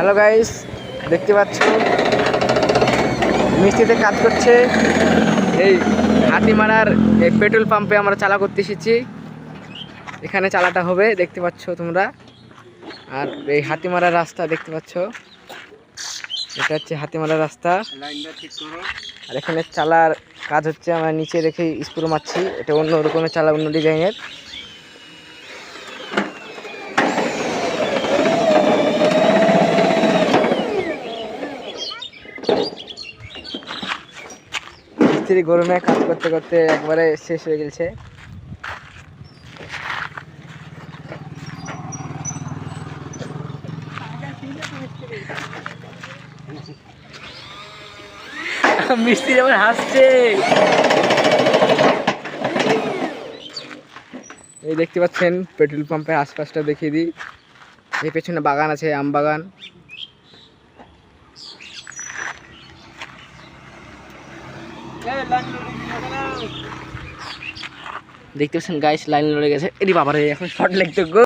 Hello guys, দেখতে পাচ্ছ মিস্ত্রিতে কাজ করছে। এই হাতিমারার এই পেট্রোল পাম্পে আমরা চালা করতে এসেছি। এখানে চালাটা হবে, দেখতে পাচ্ছ তোমরা। আর এই হাতিমারার রাস্তা দেখতে পাচ্ছ, এটা হচ্ছে হাতিমারার রাস্তা। আর এখানে চালার কাজ হচ্ছে, আমরা নিচে রেখে স্ক্রু মারছি। এটা অন্য রকমের চালা, অন্য ডিজাইনের। মিস্ত্রি গরমে কাজ করতে করতে একবারে শেষ হয়ে গেছে। মিস্ত্রি যেমন হাসছে, এই দেখতে পাচ্ছেন পেট্রোল পাম্পের আশপাশটা দেখিয়ে দিই। এই পেছনে বাগান আছে, আম বাগান। দেখতে পাচ্ছেন গাইস, লাইন লড়ে গেছে। এটি বাবারে, এখন শর্ট লাগতো গো।